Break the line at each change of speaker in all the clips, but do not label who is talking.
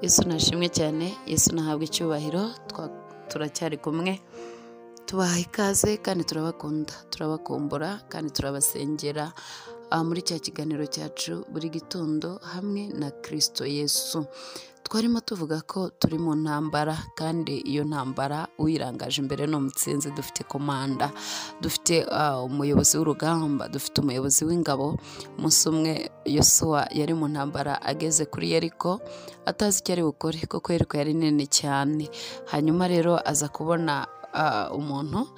Yesu nashimwe cyane, Yesu nahabwa icyubahiro. Turacyari kumwe, tubaha ikaze kandi turabakunda, turabakumbura kandi turabasengera muri cya kiganiro cyacu buri gitondo hamwe na Kristo Yesu. Twarimo tuvuga ko turi mu ntambara, kandi iyo ntambara uyirangaje imbere ni umutsinzi. Dufite komanda, dufite umuyobozi w'urugamba, dufite umuyobozi w'ingabo. Umunsi umwe Yosuwa yari mu ntambara, ageze kuri Yeriko atazi icyo ari bukore, kuko Yeriko yari nini cyane. Hanyuma rero aza kubona umuntu,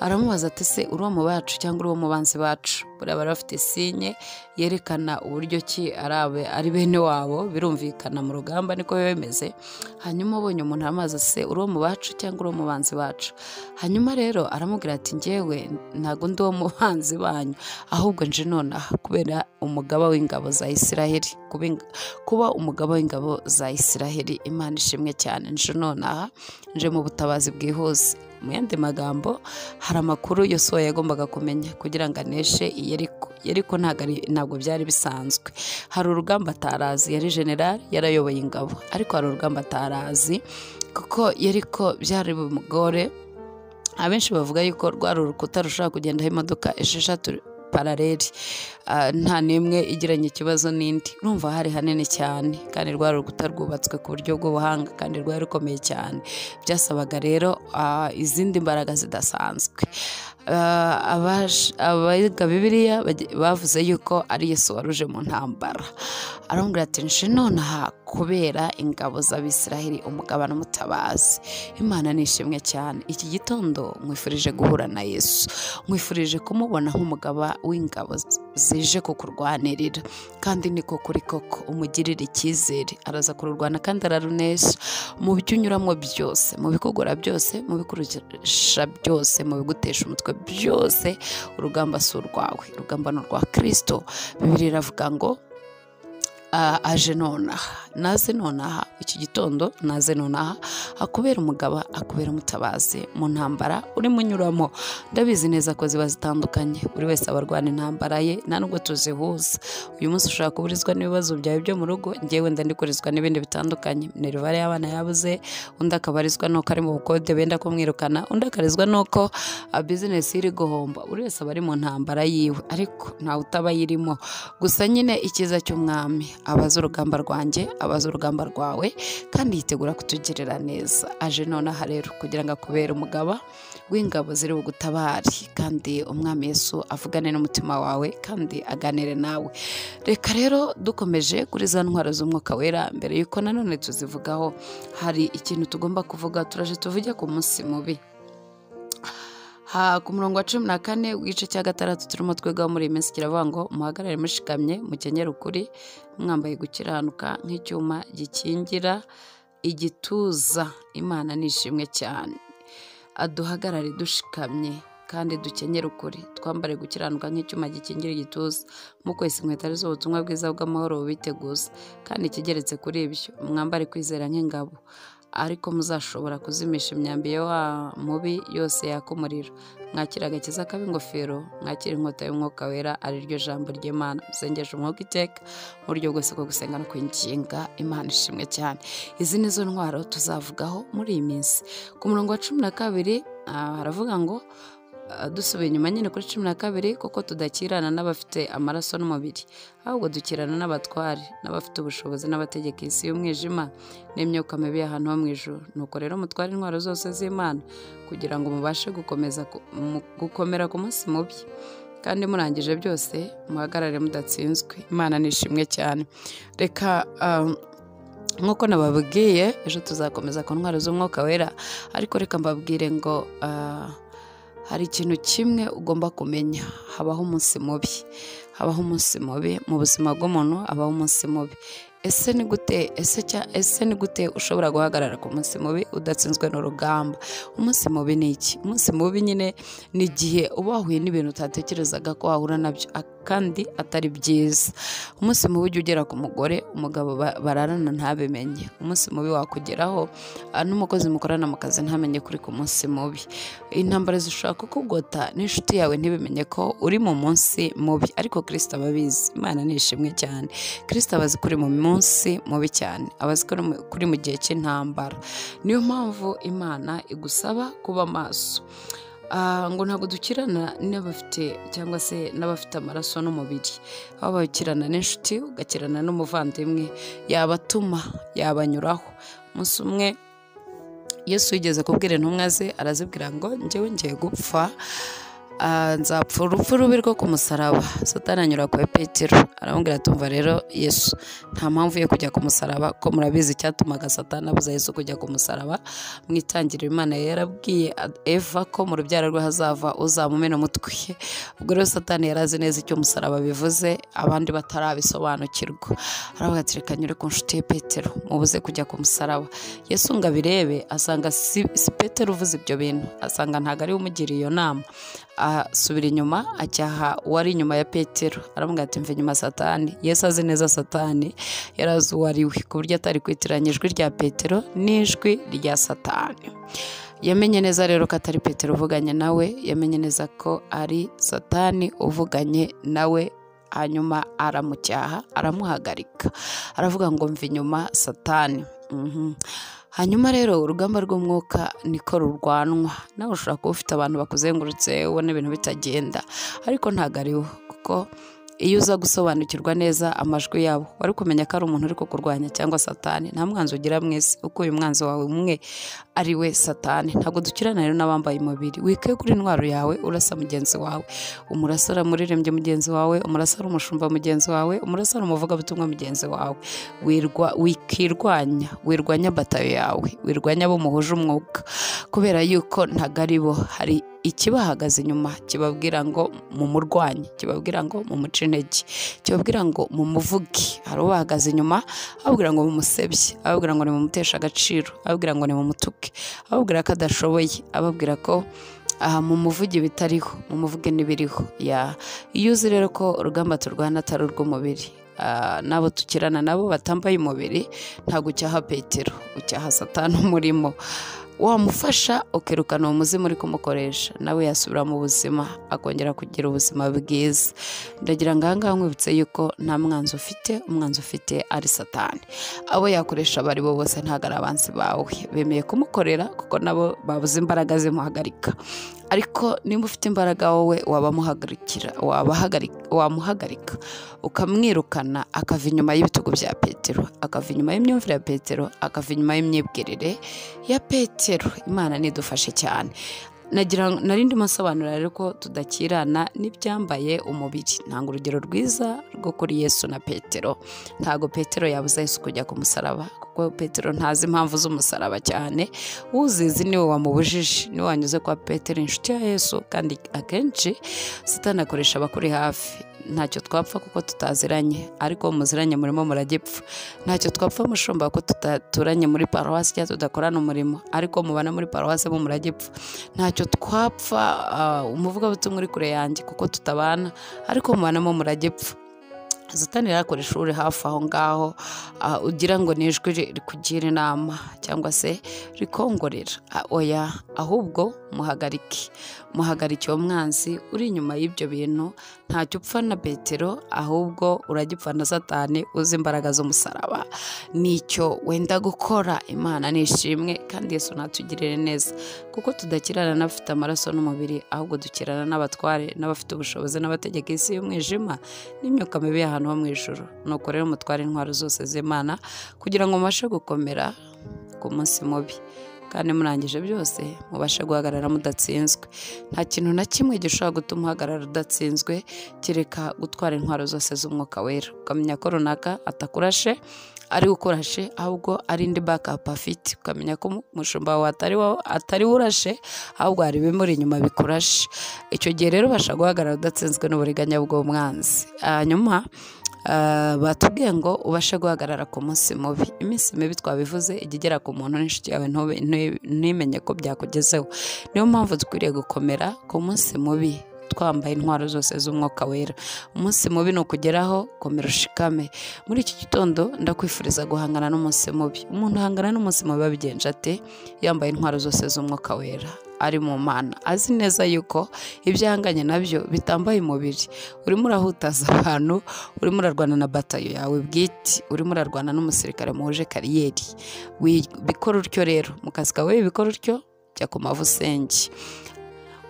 aramubaza ati se uri uwo mu bacu cyangwa uri uwo mu banzi bacu? Buriya bari bafite sinye yerekana uburyo ki ari bene wabo, birumvikana mu rugamba niko biba bimeze. Hanyuma abonye umuntu aramubaza se uri uwo mu bacu cyangwa uri uwo mu banzi bacu? Hanyuma rero aramubwira ati njyewe ntago ndi uwo mu banzi banyu, ahubwo nje nonaha kubera umugaba w'ingabo za Isiraheli, kuba umugaba w'ingabo za Isiraheli. Imana ishimwe cyane, nje nonaha, nje mu butabazi bwihuse. Mu yandi magambo, hari amakuru Yosuwa yagombaga kumenya kugira ngo aneshe Yeriko. Yeriko ntabwo byari bisanzwe. Hari urugamba atarazi, yari generali, yarayoboye ingabo, ariko hari urugamba atarazi, kuko Yeriko byari bumugore. Abenshi bavuga yuko rwari urukuta rushobora kugendaho imodoka 6 paraleli, nta n'imwe igiranye ikibazo n'indi. Urumva hari hanini cyane, kandi rwari urukuta rwubatswe ku buryo bw'ubuhanga, kandi rwari rukomeye cyane. Byasabaga rero izindi mbaraga zidasanzwe. Abiga Bibiliya bavuze yuko ari Yesu waruje mu ntambara. Aramubwira ati nje nonaha kubera ingabo z'Abisiraheli, umugaba n'umutabazi. Imana nishimwe cyane. Iki gitondo nkwifurije guhura na Yesu, nkwifurije kumubona nk'umugaba w'ingabo zije kukurwanirira, kandi niko kuri koko. Umugirire icyizere, araza kururwana kandi ararunesha. Mu byo unyuramo byose, mu bikugora byose, mu bikurusha byose, mu bigutesha umutwe byose, urugamba si urwawe, urugamba ni urwa Kristo. Bibiliya iravuga ngo aje nonaha, naze nonaha, iki gitondo naze nonaha, akubera umugaba, akubera umutabazi mu ntambara urimo unyuramo. Ndabizi neza ko ziba zitandukanye, buri wese abarwana intambara ye, nta nubwo tuzihuza. Uyu munsi ushobora kuburizwa n'ibibazo byawe byo mu rugo, njyewe ndandikurizwa n'ibindi bitandukanye. Minerivare y'abana yabuze, undi akabarizwa nuko ari mu bukode benda kumwirukana, undi akarizwa nuko business iri guhomba. Buri wese aba ari mu ntambara yiwe, ariko ntawe utaba yirimo. Gusa nyine icyiza cy'umwami, abaza urugamba rwanjye, abaza urugamba rwawe, kandi yitegura kutugirira neza. Aje nonaha rero kugira ngo akubere umugaba w'ingabo ziri bugutabare, kandi umwami Yesu avugane n'umutima wawe kandi aganire nawe. Reka rero dukomeje kuri za ntwaro z'umwuka wera, mbere yuko nanone tuzivugaho, hari ikintu tugomba kuvuga. Turaje tuvuge ku munsi mubi. Ku murongo wa 14 w'igice cya 6 turimo twigaho muri iyi minsi, kiravuga ngo muhagarare mushikamye, mukenyere ukuri, mwambaye gukiranuka nk'icyuma gikingira igituza. Imana nishimwe cyane. Aduhagarare dushikamye kandi dukenyere ukuri, twambare gukiranuka nk'icyuma gikingira igituza, mukwese inkweto z'ubutumwa bwiza bw'amahoro bubiteguza, kandi ikigeretse kuri ibyo mwambare kwizera nk'ingabo, ariko muzashobora kuzimisha imyambi wa mubi yose yaka umuriro. Mwakira agakiza k'ingofero, mwakira inkota y'umwuka wera, ari ryo jambo ry'Imana. Musengeshe umwuka iteka mu buryo bwose bwo gusenga no kwinginga. Imana ishimwe cyane. Izi nizo ntwaro tuzavugaho muri iyi minsi. Ku murongo wa 12 haravuga ngo dusubiye inyuma nyine kuri 12, kuko tudakirana n'abafite amaraso n'umubiri, ahubwo dukirana n'abatware, n'abafite ubushobozi, n'abategeka isi y'umwijima n'imyuka mibi y'ahantu ho mu ijuru. Nuko rero mutware intwaro zose z'Imana, kugira ngo mubashe gukomera ku munsi mubi, kandi murangije byose muhagarare mudatsinzwe. Imana nishimwe cyane. Reka nk'uko nababwiye, ejo tuzakomeza ku ntwaro z'umwuka wera, ariko reka mbabwire ngo hari ikintu kimwe ugomba kumenya. Habaho umunsi mubi, habaho umunsi mubi mu buzima bw'umuntu, habaho umunsi mubi. Ese ni gute ushobora guhagarara ku munsi mubi udatsinzwe n'urugamba? Umunsi mubi ni iki? Umunsi mubi nyine ni igihe uba wahuye n'ibintu utatekerezaga ko wahura nabyo, kandi atari byiza. Umunsi mubi ujya ugera ku mugore umugabo bararana ntabimenye, umunsi mubi wakugeraho n'umukozi mukorana mu kazi ntamenye kuri ku munsi mubi. Intambara zishobora kukugota n'inshuti yawe ntibimenye ko uri mu munsi mubi, ariko Kristo ababizi. Imana nishimwe cyane. Kristo abazi kuri mu munsi mubi cyane, abazi kuri mu gihe cy'intambara. Niyo mpamvu Imana igusaba kuba maso. Ngo ntabwo dukirana n'abafite cyangwa se n'abafite amaraso n'umubiri, aho bakirana n'inshuti ugakirana n'umuvandimwe yabatuma yabanyuraho. Umunsi umwe Yesu yigeze kubwira intumwa ze, arazibwira ngo njyewe ngiye gupfa, nzapfa urupfu rubi rwo ku musaraba. Satani anyura kwa Petero aramubwira ati umva rero Yesu, nta mpamvu yo kujya ku musaraba, ko murabizi icyatumaga Satani abuza Yesu kujya ku musaraba. Mu itangiriro Imana yarabwiye Eva ko mu rubyaro rwe hazava uzamumena umutwe. Ubwo rero Satani yarazi neza icyo umusaraba bivuze, abandi batarabisobanukirwa. Aravuga ati reka nyure ku nshuti ye Petero mubuze kujya ku musaraba. Yesu ngo abirebe asanga si Petero uvuze ibyo bintu, asanga ntabwo ari we umugiriye iyo nama. Asubira inyuma acyaha uwari inyuma ya Petero, aramubwira ati mve inyuma Satani. Yesu azi neza Satani, yarazi uwo ari we, ku buryo atari kwitiranya ijwi rya Petero n'ijwi rya Satani. Yamenye neza rero ko atari Petero uvuganye nawe, yamenye neza ko ari Satani uvuganye nawe. Hanyuma aramucyaha, aramuhagarika, aravuga ngo mve inyuma Satani. Hanyuma rero urugamba rw'umwuka niko rurwanwa. Nawe ushobora kuba ufite abantu bakuzengurutse ubona ibintu bitagenda, ariko ntabwo ari wo, kuko iyo uza gusobanukirwa neza amajwi yabo wari kumenya ko ari umuntu uri kukurwanya cyangwa Satani. Nta mwanzi ugira mwese, uko uyu mwanzi wawe umwe ari we Satani. Ntabwo dukirana rero n'abambaye umubiri. Wike kuri intwaro yawe urasa mugenzi wawe, umurasara muririmbye mugenzi wawe, umurasara umushumba mugenzi wawe, umurasara umuvugabutumwa mugenzi wawe. Wirwanya batayo yawe, wirwanya abo muhuje umwuka, kubera yuko ntabwo ari bo. Hari ikibahagaze inyuma kibabwira ngo mumurwanye, kibabwira ngo mumuce intege, kibabwira ngo mumuvuge. Hari ubahagaze inyuma ababwira ngo mumusebye, ababwira ngo nimumutesha agaciro, ababwira ngo nimumutuke, ababwira ko adashoboye, ababwira ko mumuvuge bitariho, mumuvuge n'ibiriho. Iyo uzi rero ko urugamba turwana atari urw'umubiri, nabo tukirana nabo batambaye umubiri, ntabwo ucyaha Petero, ucyaha Satani umurimo. Wamufasha ukirukana uwo muzimu uri kumukoresha, nawe yasubira mu buzima, akongera kugira ubuzima bwiza. Ndagira ngo ahangaha nkwibutse yuko nta mwanzi ufite, umwanzi ufite ari Satani. Abo yakoresha bari bo bose ntabwo ari abanzi bawe, bemeye kumukorera kuko nabo babuze imbaraga zimuhagarika. Ariko nimba ufite imbaraga wowe wamuhagarika, ukamwirukana, akava inyuma y'ibitugu bya Petero, akava inyuma y'imyumvire ya Petero, akava inyuma y'imyibwirire ya Petero. Imana nidufashe cyane. Narindi musobanura rero ko tudakirana n'ibyambaye umubiri. Ntanga urugero rwiza rwo kuri Yesu na Petero. Ntago Petero yabuza Yesu kujya ku musaraba, kuko Petero ntazi impamvu z'umusaraba cyane. Uzizi niwe wamubujije, niwe wanyuze kwa Petero inshuti ya Yesu. Kandi akenshi Satani akoresha abakuri hafi. Ntacyo twapfa kuko tutaziranye, ariko muziranye murimo muragipfa. Ntacyo twapfa mushumba kuko tutaturanye muri paruwasi cyangwa tudakorana umurimo, ariko mubana muri paruwasi bo muragipfa. Ntacyo twapfa umuvugabutumwa uri kure yanjye kuko tutabana, ariko mubanamo muragipfa. Satani yarakoresha uri hafi aho ngaho, ugira ngo ni ijwi rikugira inama cyangwa se rikongorera. Oya, ahubwo muhagarike uwo mwanzi uri inyuma y'ibyo bintu. Ntacyo upfa na Petero, ahubwo uragipfa na Satani uzi imbaraga z'umusaraba. Nicyo wenda gukora. Imana nishimwe kandi Yesu natugirire neza, kuko tudakirana n'abafite amaraso n'umubiri, ahubwo dukirana n'abatware, n'abafite ubushobozi, n'abategeka isi y'umwijima n'imyuka mibi y'ahantu ho mu ijuru. Nuko rero mutware intwaro zose z'Imana kugira ngo mubashe gukomera ku munsi mubi, kandi murangije byose mubashe guhagarara mudatsinzwe. Nta kintu na kimwe gishobora gutuma uhagarara udatsinzwe kereka gutwara intwaro zose z'umwuka wera, ukamenya ko runaka atakurashe ari ukurashe, ahubwo ari indi backup afite. Ukamenya ko umushumba wawe atari urashe, ahubwo hari ibimuri inyuma bikurashe. Icyo gihe rero ubasha guhagarara udatsinzwe n'uburiganya bw'umwanzi. Hanyuma batubwiye ngo ubashe guhagarara ku munsi mubi. Iminsi mibi twabivuze ijya igera ku muntu n'inshuti yawe ntimenye ko byakugezeho. Niyo mpamvu dukwiriye gukomera ku munsi mubi, twambaye intwaro zose z'umwuka wera. Umunsi mubi ni ukugeraho komera ushikame. Muri iki gitondo ndakwifuriza guhangana n'umunsi mubi. Umuntu ahangana n'umunsi mubi abigenje ate? Yambaye intwaro zose z'umwuka wera, ari mu Mana, azi neza yuko ibyo ahanganye nabyo bitambaye umubiri. Urimo urahutaza abantu, urimo urarwana na batayo yawe bwite, urimo urarwana n'umusirikare muhuje kariyeri. Bikora utyo rero, mu kazi kawe bikora utyo, jya ku mavu usenge.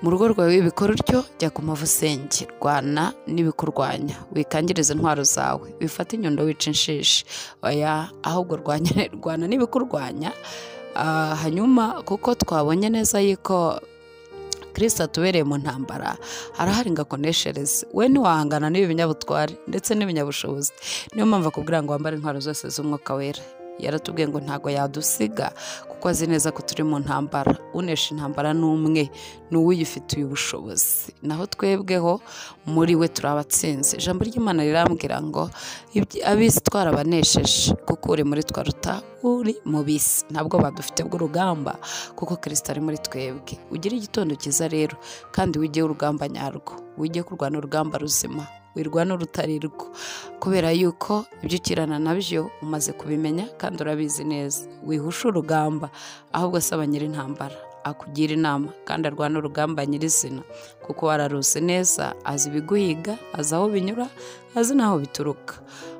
Mu rugo rwawe bikora utyo, jya ku mavu usenge. Rwana n'ibikurwanya, wikangiriza intwaro zawe, wifate inyundo wica inshishi. Oya, ahubwo rwana n'ibikurwanya. Hanyuma kuko twabonye neza yuko Kristo atubereye mu ntambara, harahari ngo akoneshereze. We ntiwahangana n'ibi binyabutware ndetse n'ibinyabushobozi. Niyo mpamvu akubwira ngo wambare intwaro zose z'umwuka wera. Yaratubwiye ngo ntago yadusiga kuko azi neza ko turi mu ntambara. Unesha intambara n'umwe, ni uwuyifitiye ubushobozi. Naho twebweho muri we turabatsinze. Ijambo ry'Imana rirambwira ngo abisi twarabanesheje kuko uri muri twaruta uri mu bisi. Ntabwo badufite bw'urugamba kuko Kristo ari muri twebwe. Ugire igitondo cyiza rero, kandi wigiye urugamba nyarwo, wigiye kurwana urugamba ruzima, wirwana urutari rwo, kubera yuko ibyo ukirana nabyo umaze kubimenya kandi urabizi neza. Wihusha urugamba, ahubwo asaba nyiri intambara akugira inama kandi arwana urugamba nyirizina, kuko wararuzi neza, azi ibiguhiga, azi aho binyura, azi n'aho bituruka.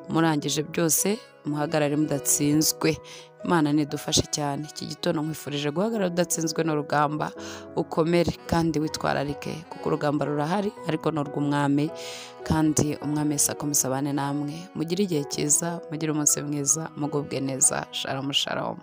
Murangije byose muhagarare mudatsinzwe. Imana nidufashe cyane. Iki gitondo nkwifurije guhagarara udatsinzwe n'urugamba, ukomere kandi witwararike, kuko urugamba rurahari ariko ni urw'Umwami, kandi Umwami Yesu akomeza abane namwe. Mugire igihe cyiza, mugire umunsi mwiza, mugubwe neza. Shalom shalom.